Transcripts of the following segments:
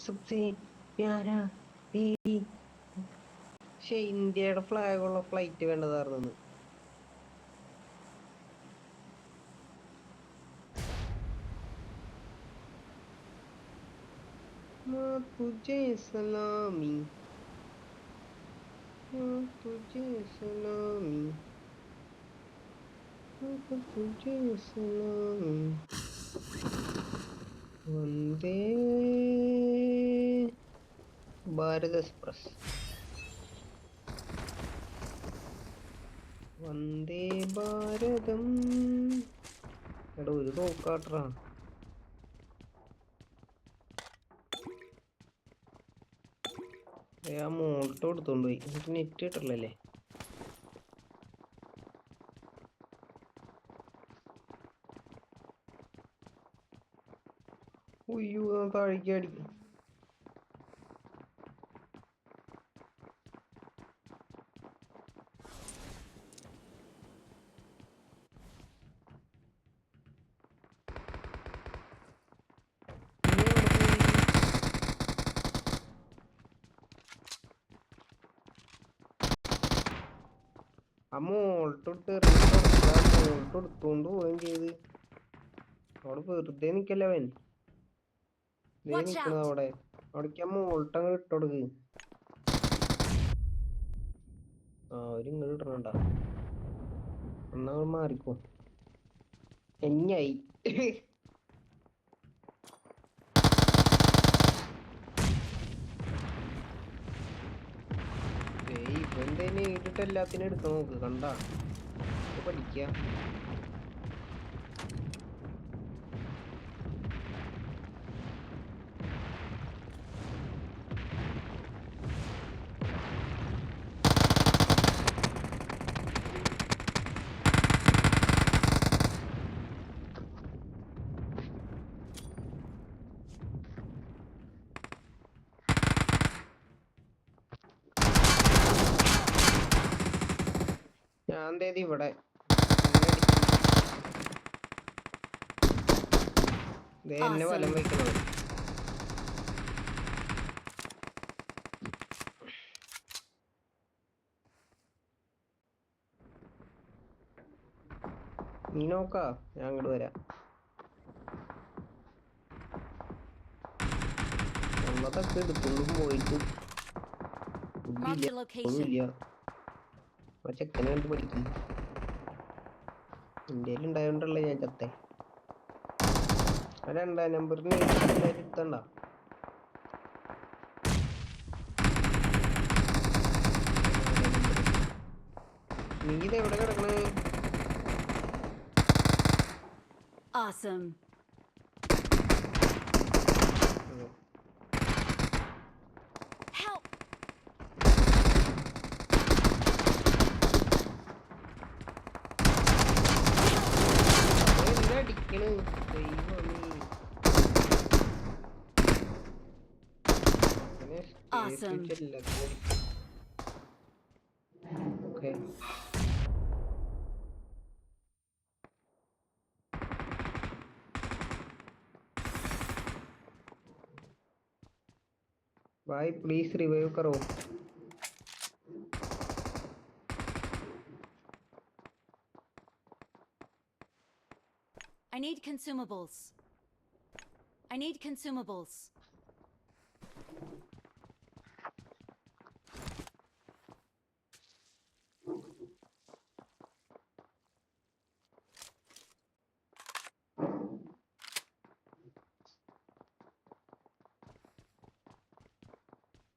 सबसे प्यारा बेबी. പക്ഷെ ഇന്ത്യയുടെ ഫ്ലാഗ് ഉള്ള ഫ്ലൈറ്റ് വേണ്ടതായിരുന്നു. तुझे सलामी तुझे सलामी तुझे सलामी वंदे ഭാരത് എക്സ്പ്രസ് വന്ദേ ഭാരതം. എടാ ഒരു തോക്കാട്ടാ. ആ മോൾട്ടോ എടുത്തോണ്ട് പോയി. എനിക്ക് നെറ്റ് കിട്ടല്ലേ. ഉയ്യോ താഴേക്ക് അടിക്കും. ആ മോൾട്ടോ എടുത്തോണ്ട് പോവുകയും ചെയ്ത്. അവിടെ വെറുതെ നിക്കല്ലേ അവൻ. നിക്കണത് അവിടെ. അവിടേക്ക് ആ മോൾട്ടോ അങ്ങ് ഇട്ടോടുക്ക്. അവരിങ്ങോട്ട് ഇടണണ്ട. എന്നാ മാറിക്കോ. എങ്ങായി ഇവന്റെ ഇട്ടിട്ട് എല്ലാത്തിനും എടുത്ത് നോക്ക്. കണ്ട പഠിക്ക. ഞാൻ തേതി ഇവിടെ എന്നെ വലം വയ്ക്കുന്നത്. നീ നോക്കാ, ഞാൻ അങ്ങോട്ട് വരാം. ഉള്ളതൊക്കെ എടുത്തോണ്ടും പോയിട്ട് ഒന്നുമില്ല. ആ ചെക്കനെ കണ്ട് പഠിക്കും. ഇന്ത്യയിൽ ഉണ്ടായോണ്ടല്ലേ ഞാൻ ചത്തേ. ആ 2-ാം നമ്പറിന് എടുത്തണ്ട. നീ ഇത് എവിടെ കിടക്കണേ? Awesome. Help. അടിക്കണ് Awesome. Okay. भाई प्लीज रिवाइव करो. I need consumables. I need consumables.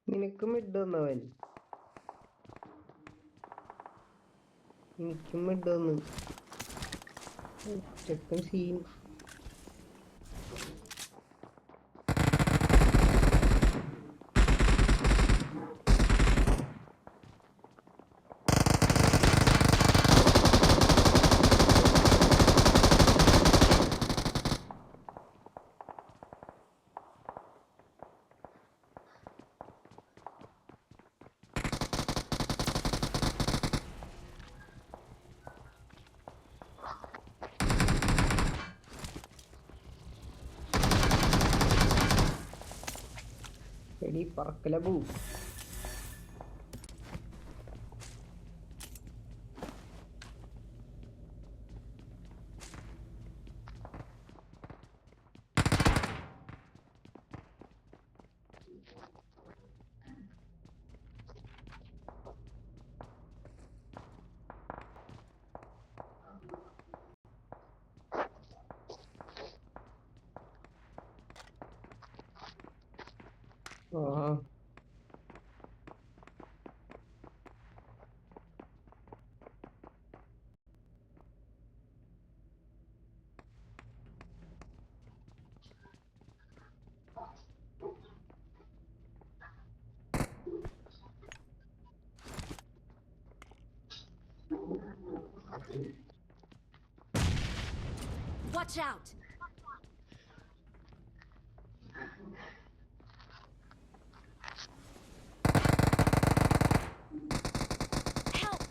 നിനക്ക് മിഡ് വന്നവൻ. എനിക്കും മിഡ് വന്നു. ചെക്കൻ സീൻ. എടി പറക്കല പോ. ആ Watch out! Help!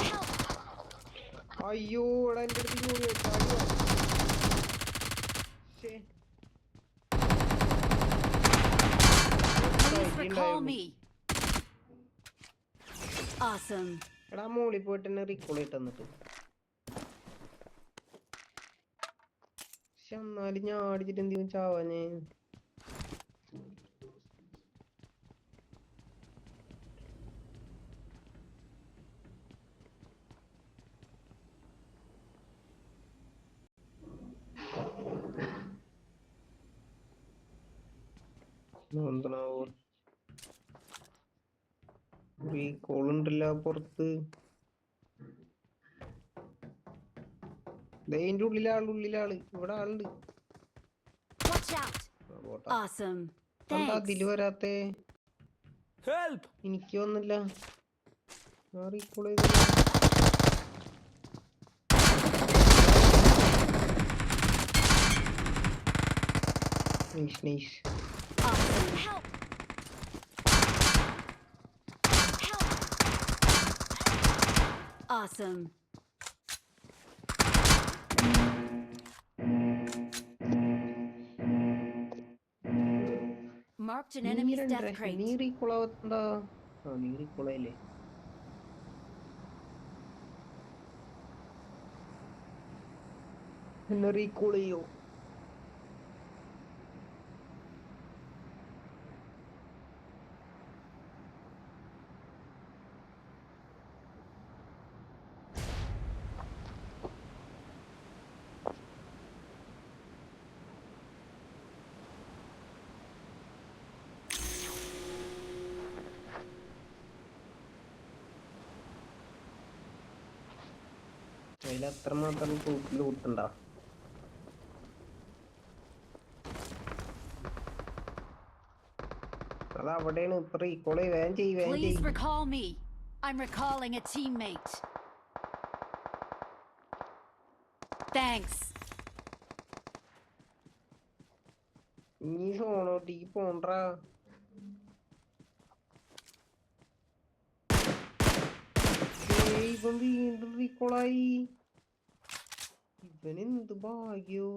Help! അയ്യോ എടാ എൻ്റെ അടുത്ത് കൂടി ചാടിയോ. ശ്ശേ. Please recall me. Awesome. എടാ മോളിൽ പോയിട്ട് തന്നെ റീകോൾ ചെയ്തിട്ട് തന്നിട്ട്. പക്ഷെ എന്നാലും ഞാൻ അടിച്ചിട്ട് എന്തെങ്കിലും ചാവാഞ്ഞേ. എന്താണാവോ റീകോൾ ഉണ്ടല്ല പുറത്ത്. ഇതിന്റെ ഉള്ളിലാള് ഇവിടെ ആളുണ്ട്. Watch out! Awesome. എന്താ Thanks. അതില് വരാത്തെ? Help! എനിക്ക് വന്നില്ല. ഞാൻ റീകോൾ ചെയ്ത nice. Awesome. Help! Help! Awesome. Marked an enemy's death നീ crate. റീകോൾ ആവത്താ? ആ നീ റീകോൾ ആയില്ലേ? എന്നെ റീകോൾ ചെയ്യോ? അതിൽ അത്രമാത്രം ലൂട്ടുണ്ടോ? അത് അവിടെയാണ് ഇപ്പൊ റീകോൾ വേഗം Please recall me. I'm recalling a teammate. Thanks. നീ സോണോട്ടി പോണ്ടാ. ഇവൻ വീണ്ടും റീകോളായി. ഇവൻ എന്ത് ഭാഗ്യോ.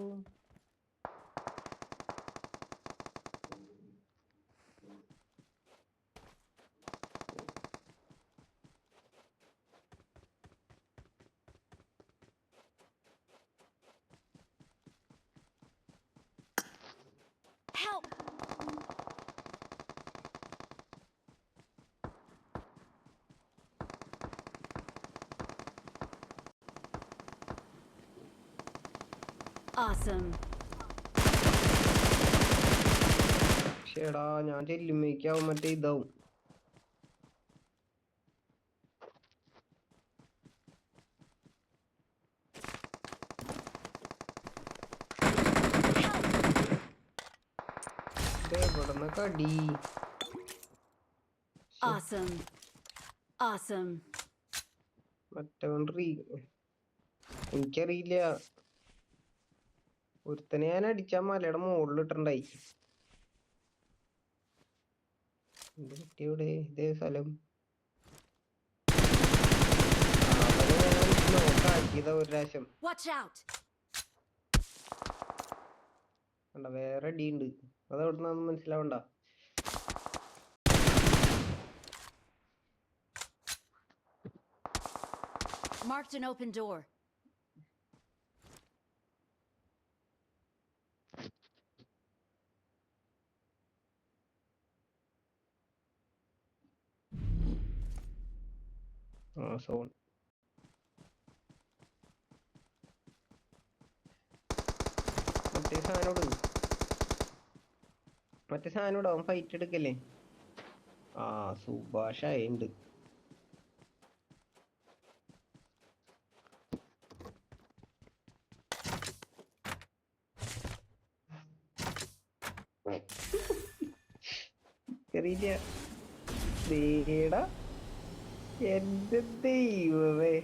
Help! Awesome. ചേടാ ഞാൻ ചെല്ലുമ്പോഴേക്കാവും മറ്റേ ഇതാവും. എവിടെന്ന കടി? Awesome. Awesome. മറ്റവൻ എനിക്കറിയില്ല. ഒരുത്തനെ ഞാൻ അടിച്ചാ മലയുടെ മുകളിൽ ഇട്ടുണ്ടായി. ഇത് കിട്ടിയവിടെ ഇതേ സ്ഥലം നോക്കാക്കിയതാ ഒരു പ്രാവശ്യം Watch out! കണ്ട വേറെ അടി ഉണ്ട് അത് എവിടുന്നാന്ന് മനസ്സിലാവണ്ട Marked an open door. Zone മറ്റേ സാധനോട് അവൻ ഫൈറ്റ് എടുക്കല്ലേ സുഭാഷ ഉണ്ട് എന്റെ ദൈവമേ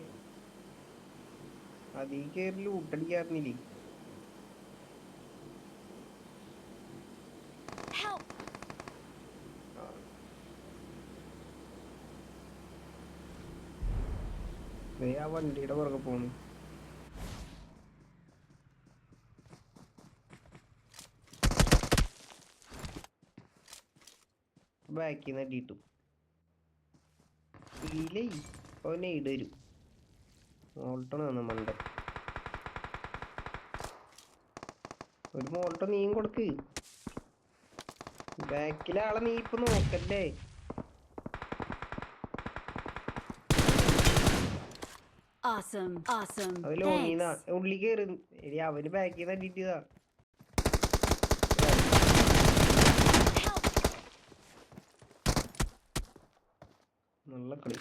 അതീ കേറി ലൂട്ടടിക്കാറില്ലേ Help! ആ വണ്ടിയുടെ പുറകെ പോണു ബാക്കിന്ന് അടിയിട്ടു ഇല്ലേ അവനെ ഇടരും മോൾട്ടണാണ് മണ്ടൻ ഒരു മോൾട്ട നീയും കൊടുക്ക് ബാക്കിലെ ആളെ നീ ഇപ്പൊ നോക്കല്ലേ Awesome. Awesome. അതിൽ Thanks. ഉള്ളി കേറി അവന് ബാക്കിൽ നിന്ന് അടിയിട്ടതാ Help! നല്ല കളി